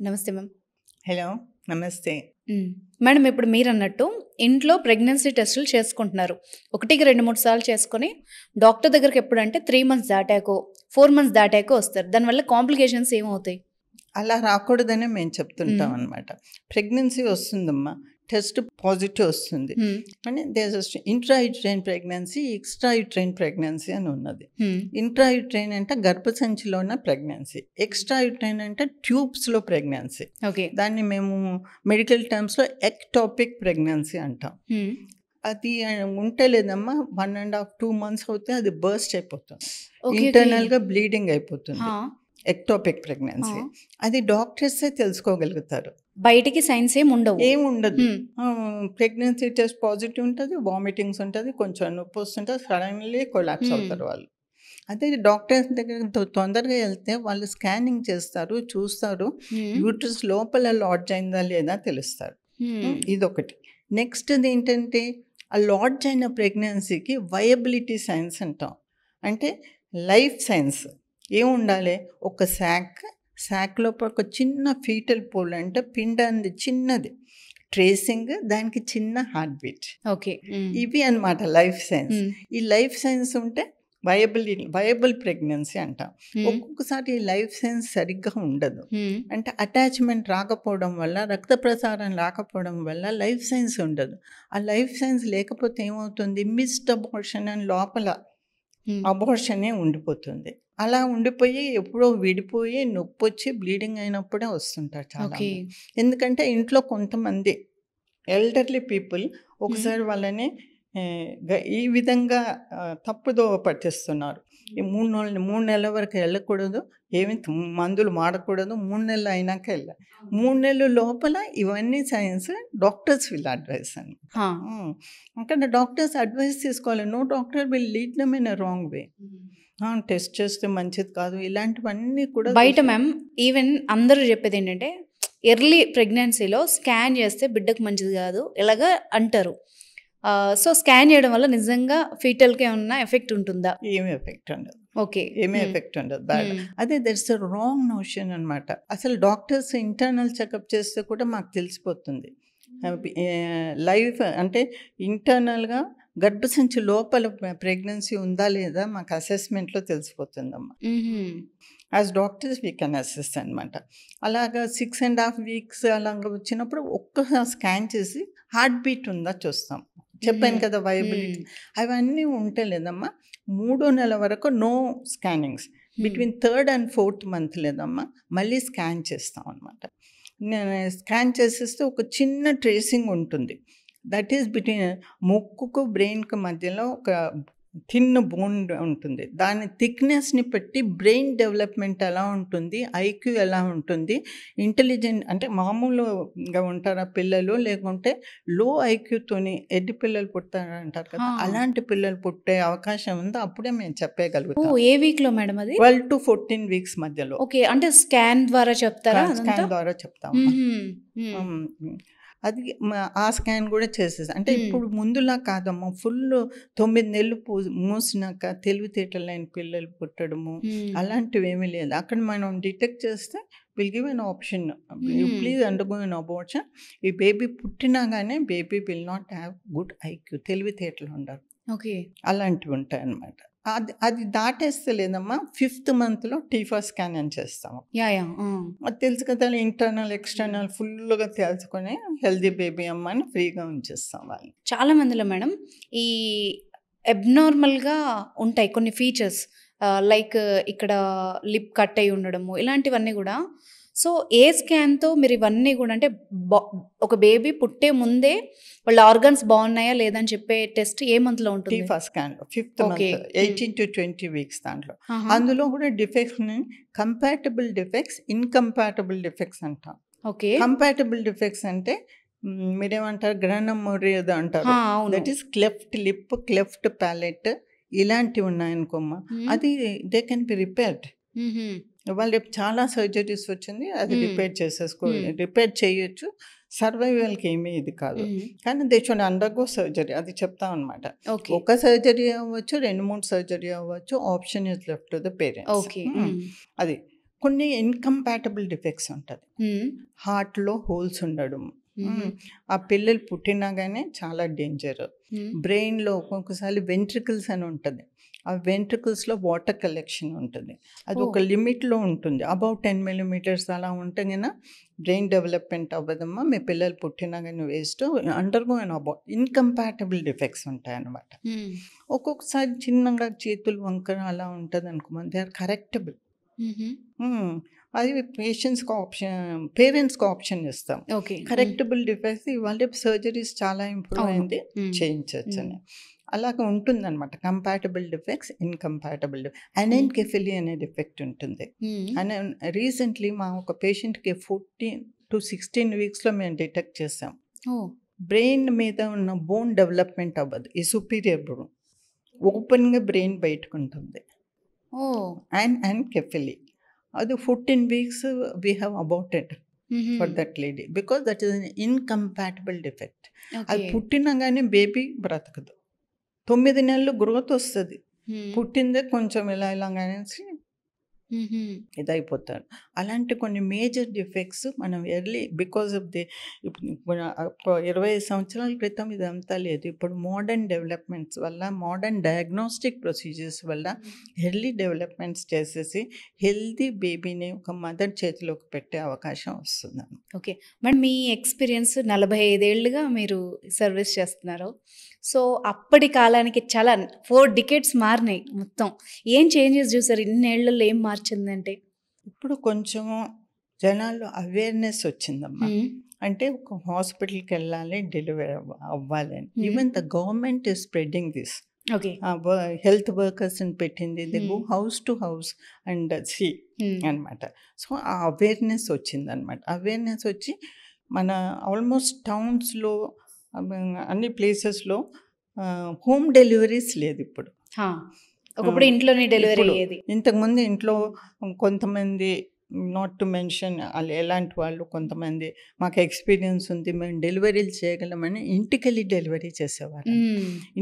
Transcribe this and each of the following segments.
నమస్తే ma'am. Hello, నమస్తే. Madam, ఇప్పుడు మీరన్నట్టు ఇంట్లో ప్రెగ్నెన్సీ టెస్టులు చేసుకుంటున్నారు. 1కి 2, 3 సార్లు చేసుకొని డాక్టర్ దగ్గరికి ఎప్పుడంటే 3 మంత్స్ దాటాకో 4 మంత్స్ దాటాకో వస్తారు. దానివల్ల కాంప్లికేషన్స్ ఏమవుతాయి? అలా రాకూడదని మేము చెప్తుంటాం అనమాట. ప్రెగ్నెన్సీ వస్తుందమ్మా, టెస్ట్ పాజిటివ్ వస్తుంది అని ఇంట్రాయూట్రైన్ ప్రెగ్నెన్సీ, ఎక్స్ట్రాయూట్రైన్ ప్రెగ్నెన్సీ అని ఉన్నది. ఇంట్రాయూట్రైన్ అంటే గర్భసంచిలో ఉన్న ప్రెగ్నెన్సీ, ఎక్స్ట్రాయూట్రైన్ అంటే ట్యూబ్స్లో ప్రెగ్నెన్సీ. దాన్ని మేము మెడికల్ టర్మ్స్లో ఎక్టాపిక్ ప్రెగ్నెన్సీ అంటాం. అది ఉంటే లేదమ్మా 1.5 2 months అవుతే అది బర్స్ట్ అయిపోతుంది, ఇంటర్నల్గా బ్లీడింగ్ అయిపోతుంది. ఎక్టోపిక్ ప్రెగ్నెన్సీ అది డాక్టర్సే తెలుసుకోగలుగుతారు, బయటికి సైన్స్ ఏముండదు. ప్రెగ్నెన్సీ టెస్ట్ పాజిటివ్ ఉంటుంది, వామిటింగ్స్ ఉంటుంది, కొంచెం నొప్పి వస్తుంటుంది, సడన్లీ కొలాప్స్ అవుతారు వాళ్ళు. అదే డాక్టర్స్ దగ్గర తొందరగా వెళ్తే వాళ్ళు స్కానింగ్ చేస్తారు, చూస్తారు, యూట్రస్ లోపల లాడ్జ్ అయిందా లేదా తెలుస్తారు. ఇదొకటి. నెక్స్ట్ ఏంటంటే ఆ లాడ్జ్ అయిన ప్రెగ్నెన్సీకి వయబిలిటీ సైన్స్ అంటాం. అంటే లైఫ్ సైన్స్ ఏముండాలి, ఒక శాక్ లోపల ఒక చిన్న ఫీటల్ పోల్ అంటే పిండాన్ని చిన్నది ట్రేసింగ్, దానికి చిన్న హార్ట్ బీట్, ఇవి అన్నమాట లైఫ్ సైన్స్. ఈ లైఫ్ సైన్స్ ఉంటే వయబుల్ ప్రెగ్నెన్సీ అంటాం. ఒక్కొక్కసారి ఈ లైఫ్ సైన్స్ సరిగ్గా ఉండదు. అంటే అటాచ్మెంట్ రాకపోవడం వల్ల, రక్త ప్రసారం రాకపోవడం వల్ల లైఫ్ సైన్స్ ఉండదు. ఆ లైఫ్ సైన్స్ లేకపోతే ఏమవుతుంది, మిస్డ్ అబార్షన్ అని లోపల అబార్షనే ఉండిపోతుంది. అలా ఉండిపోయి ఎప్పుడో విడిపోయి నొప్పి వచ్చి బ్లీడింగ్ అయినప్పుడే వస్తుంటారు చాలా. ఎందుకంటే ఇంట్లో కొంతమంది ఎల్డర్లీ పీపుల్ ఒకసారి వాళ్ళని ఈ విధంగా తప్పుదో పట్టిస్తున్నారు. ఈ 3 నెలల వరకు వెళ్ళకూడదు, ఏమి మందులు వాడకూడదు, 3 నెలలు అయినాక వెళ్ళాలి. 3 నెలల లోపల ఇవన్నీ సైన్స్ డాక్టర్స్ విల్ అడ్వైస్ అని. అక్కడ డాక్టర్స్ అడ్వైస్ తీసుకోవాలి. No doctor will lead them in a wrong way. Test చేస్తే మంచిది కాదు, ఇలాంటివన్నీ కూడా బయట మ్యామ్. ఈవెన్ అందరూ చెప్పేది ఏంటంటే ఎర్లీ ప్రెగ్నెన్సీలో స్కాన్ చేస్తే బిడ్డకు మంచిది కాదు ఇలాగా అంటారు. సో స్కాన్ చేయడం వల్ల నిజంగా ఫీటల్కి ఏమన్నా ఎఫెక్ట్ ఉంటుందా? ఏమి ఎఫెక్ట్ ఉండదు. ఏమీ ఎఫెక్ట్ ఉండదు. బ్యాడ్ అదే దట్స్ అ రాంగ్ నోషన్ అనమాట. అసలు డాక్టర్స్ ఇంటర్నల్ చెకప్ చేస్తే కూడా మాకు తెలిసిపోతుంది. లైఫ్ అంటే ఇంటర్నల్గా గర్భసంచి లోపల ప్రెగ్నెన్సీ ఉందా లేదా మాకు అసెస్మెంట్లో తెలిసిపోతుందమ్మా. As doctors we can assess అనమాట. అలాగా 6.5 weeks అలాగ వచ్చినప్పుడు ఒక్కసారి స్కాన్ చేసి హార్ట్ బీట్ ఉందా చూస్తాం. చెప్పాను కదా వయబిలిటీ, అవన్నీ ఉంటే లేదమ్మా 3వ నెల వరకు no scannings. Between 3rd and 4th month లేదమ్మా మళ్ళీ స్కాన్ చేస్తాం అనమాట. స్కాన్ చేసేస్తే ఒక చిన్న ట్రేసింగ్ ఉంటుంది. దట్ ఈస్ బిట్వీన్ ముక్కుకు బ్రెయిన్కి మధ్యలో ఒక థిన్ బోన్ ఉంటుంది. దాని థిక్నెస్ని పెట్టి బ్రెయిన్ డెవలప్మెంట్ ఎలా ఉంటుంది, ఐక్యూ ఎలా ఉంటుంది, ఇంటెలిజెంట్ అంటే మామూలుగా ఉంటారా పిల్లలు, లేకుంటే లో ఐక్యూతోని ఎడ్డి పిల్లలు పుట్టారంటారు కదా, అలాంటి పిల్లలు పుట్టే అవకాశం ఉంది. అప్పుడే మేము చెప్పగలుగుతాం. ఏ వీక్లో మేడం అది? 12 to 14 weeks మధ్యలో. అంటే స్కాన్ ద్వారా చెప్తారా? స్కాన్ ద్వారా చెప్తాం. అది ఆ స్కాన్ కూడా చేసేసి, అంటే ఇప్పుడు ముందులా కాదమ్మా, ఫుల్ 9 నెలలు మూసినాక తెలివితేటలు లేని పిల్లలు పుట్టడము అలాంటివి ఏమీ లేదు. అక్కడ మనం డిటెక్ట్ చేస్తే will give an option, you please undergo an abortion. ఈ బేబీ పుట్టినా కానీ baby will not have good IQ, తెలివితేటలు ఉండరు. అలాంటివి ఉంటాయి అన్నమాట. అది దాటేస్తే లేదమ్మా 5th monthలో టీఫా స్కాన్ అని చేస్తాము. అది తెలుసు కదా, ఇంటర్నల్ ఎక్స్టర్నల్ ఫుల్గా తెలుసుకొని హెల్దీ బేబీ అమ్మ అని ఫ్రీగా ఉంచేస్తాం వాళ్ళని. చాలా మందిలో మేడం ఈ అబ్నార్మల్గా ఉంటాయి కొన్ని ఫీచర్స్, లైక్ ఇక్కడ లిప్ కట్ అయి ఉండడము, ఇలాంటివన్నీ కూడా. సో ఏ స్కాన్తో మీరు ఇవన్నీ కూడా, అంటే ఒక బేబీ పుట్టే ముందే వాళ్ళ ఆర్గన్స్ బాగున్నాయా లేదని చెప్పే టెస్ట్ ఏ మంత్లో ఉంటుంది? టీఫా స్కాన్లో 5th month 18 to 20 weeks దాంట్లో. అందులో కూడా defects, compatible defects, incompatible defects అంటాం. కంపాటబుల్ డిఫెక్ట్స్ అంటే మీరేమంటారు, గ్రహణం మొరేది అంటారు. That is cleft lip, cleft palate, ఇలాంటివి ఉన్నాయనుకోమ్మా, అది దే కెన్ బి రిపేర్డ్. వాళ్ళు చాలా సర్జరీస్ వచ్చింది, అది రిపేర్ చేయొచ్చు. సర్వైవల్కి ఏమీ ఇది కాదు, కానీ దే షుడ్ అండర్గో సర్జరీ, అది చెప్తాం అనమాట. ఒక సర్జరీ అవ్వచ్చు, 2-3 సర్జరీ అవ్వచ్చు, option is left to the parents. అది కొన్ని ఇన్కంపాటబుల్ డిఫెక్ట్స్ ఉంటుంది. హార్ట్లో హోల్స్ ఉండడం, ఆ పిల్లలు పుట్టినా కానీ చాలా డేంజర్. బ్రెయిన్లో ఒక్కొక్కసారి వెంట్రికల్స్ అని ఉంటుంది. ఆ వెంట్రికల్స్లో వాటర్ కలెక్షన్ ఉంటుంది. అది ఒక లిమిట్లో ఉంటుంది. అబౌట్ 10 millimeters అలా ఉంటే కన్నా బ్రెయిన్ డెవలప్మెంట్ అవ్వదమ్మా. మీ పిల్లలు పుట్టినా కానీ వేస్ట్. అండర్గోయిన్ అబౌట్ ఇన్కంపాటబుల్ డిఫెక్ట్స్ ఉంటాయి అన్నమాట. ఒక్కొక్కసారి చిన్నగా చేతులు వంకర అలా ఉంటుంది అనుకోమని, దే ఆర్ కరెక్టబుల్. అది పేరెంట్స్కి ఆప్షన్ ఇస్తాం. కరెక్టబుల్ డిఫెక్ట్స్ ఇవాళ సర్జరీస్ చాలా ఇంప్రూవ్ అయింది, చేయించవచ్చు అని. అలాగ ఉంటుందన్నమాట. కంపాటబుల్ డిఫెక్ట్స్, ఇన్కంపాటబుల్ అనెన్కెఫిలీ అనే డిఫెక్ట్ ఉంటుంది. రీసెంట్లీ మా ఒక పేషెంట్కి 14 to 16 weeks మేము డిటెక్ట్ చేసాం. బ్రెయిన్ మీద ఉన్న బోన్ డెవలప్మెంట్ అవ్వదు. ఈ సుపీరియర్ బోన్ ఓపెన్గా బ్రెయిన్ బయటకు ఉంటుంది. అనెన్కెఫిలీ అది 14 weeks we have aborted for that lady because that is an incompatible defect. అది పుట్టినా కానీ బేబీ బ్రతకదు. 9 నెలలు గ్రోత్ వస్తుంది, పుట్టిందే కొంచెం ఇలా అనేసి ఇదైపోతారు. అలాంటి కొన్ని మేజర్ డిఫెక్ట్స్ మనం ఎర్లీ బికాస్ ఆఫ్ ది 20 సంవత్సరాల క్రితం ఇదంతా లేదు. ఇప్పుడు మోడర్న్ డెవలప్మెంట్స్ వల్ల, మోడర్న్ డయాగ్నోస్టిక్ ప్రొసీజర్స్ వల్ల ఎర్లీ డెవలప్మెంట్స్ చేసేసి హెల్తీ బేబీని ఒక మదర్ చేతిలోకి పెట్టే అవకాశం వస్తుంది. ఓకే మేడం, మీ ఎక్స్పీరియన్స్ 45 ఏళ్ళుగా మీరు సర్వీస్ చేస్తున్నారు. సో అప్పటి కాలానికి చాలా 4 decades మారినాయి మొత్తం. ఏం చేంజెస్ చూసారు ఇన్నేళ్లలో? ఏం మార్చిందంటే ఇప్పుడు కొంచెం జనాల్లో అవేర్నెస్ వచ్చిందమ్మా. అంటే ఒక హాస్పిటల్కి వెళ్ళాలి, డెలివరీ అవ్వాలి అని. Even the government is spreading this. Health వర్కర్స్ని పెట్టింది, they go house to house and see అనమాట. సో ఆ అవేర్నెస్ వచ్చిందనమాట. అవేర్నెస్ వచ్చి మన ఆల్మోస్ట్ టౌన్స్లో అన్ని ప్లేసెస్లో హోమ్ డెలివరీస్ లేదు ఇప్పుడు. ఒకప్పుడు ఇంట్లోనే డెలివరీ అయ్యేది. ఇంతకుముందు ఇంట్లో కొంతమంది, నాట్ టు మెన్షన్ ఎలాంటి వాళ్ళు, కొంతమంది మాకు ఎక్స్పీరియన్స్ ఉంది, మేము డెలివరీలు చేయగలమని ఇంటికెళ్ళి డెలివరీ చేసేవారు.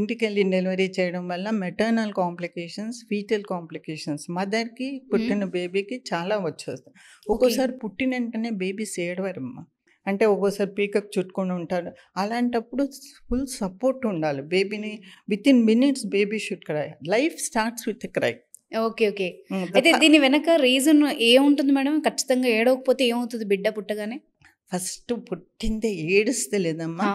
ఇంటికెళ్ళి డెలివరీ చేయడం వల్ల మెటర్నల్ కాంప్లికేషన్స్, ఫీటల్ కాంప్లికేషన్స్ మదర్కి, పుట్టిన బేబీకి చాలా వచ్చేస్తాయి. ఒక్కోసారి పుట్టిన వెంటనే బేబీస్ ఏడవరమ్మా. అంటే ఒక్కోసారి పీకప్ చుట్టుకొని ఉంటారు. అలాంటప్పుడు ఫుల్ సపోర్ట్ ఉండాలి బేబీని. With in minutes baby should cry. Life starts with cry. Okay. అయితే దీని వెనక రీజన్ ఏముంటుంది మేడం? ఖచ్చితంగా ఏడవకపోతే ఏమవుతుంది బిడ్డ పుట్టగానే? ఫస్ట్ పుట్టిందే ఏడుస్తే లేదమ్మా,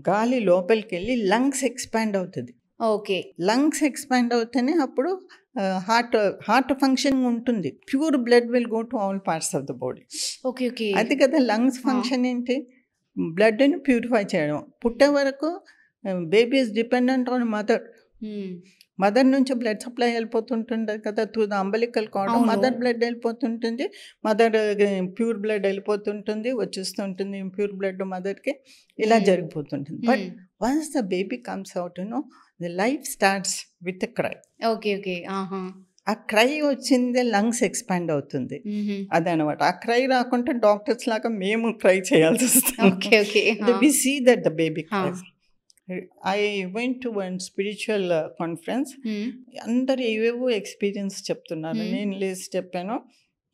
గాలి లోపలికి వెళ్ళి లంగ్స్ ఎక్స్పాండ్ అవుతుంది. ఓకే. లంగ్స్ ఎక్స్పాండ్ అవుతేనే అప్పుడు హార్ట్ ఫంక్షన్ ఉంటుంది. Pure blood will go to all parts of the body. Okay. అది కదా లంగ్స్ ఫంక్షన్ ఏంటి? బ్లడ్ని ప్యూరిఫై చేయడం. పుట్టే వరకు baby is dependent on mother. Mother నుంచి బ్లడ్ సప్లై వెళ్ళిపోతుంటుంది కదా through the umbilical cord. Mother blood వెళ్ళిపోతుంటుంది, మదర్ ప్యూర్ బ్లడ్ వెళ్ళిపోతుంటుంది, వచ్చేస్తుంటుంది ఇంప్యూర్ బ్లడ్ మదర్కి. ఇలా జరిగిపోతుంటుంది. But once the baby comes out, the life starts with cry. Okay. ఆ క్రై వచ్చిందే లంగ్స్ ఎక్స్పాండ్ అవుతుంది. అదనమాట. ఆ క్రై రాకుండా డాక్టర్స్ లాగా మేము క్రై చేయాల్సి వస్తుంది. We see that the baby cries. I went to one spiritual conference. అందరు ఏవేవో ఎక్స్పీరియన్స్ చెప్తున్నారు. నేను లేచి చెప్పాను,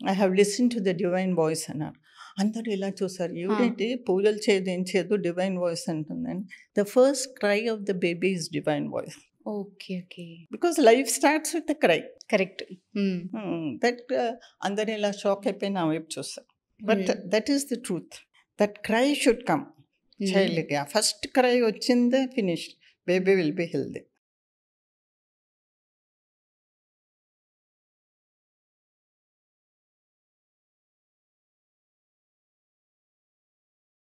I have listen to the divine voice అన్నారు. అందరూ ఇలా చూసారు, ఏమిటంటే పూజలు చేయదు ఏం చేయదు, డివైన్ వాయిస్ అంటుందని. The first cry of the baby is divine voice. Okay. Because life starts with the cry. Correct. That అందరు ఇలా షాక్ అయిపోయి నా వైపు చూస్తారు. But that is the truth. That cry should come చైల్డ్కి. ఫస్ట్ క్రై వచ్చిందే finish, baby will be healthy.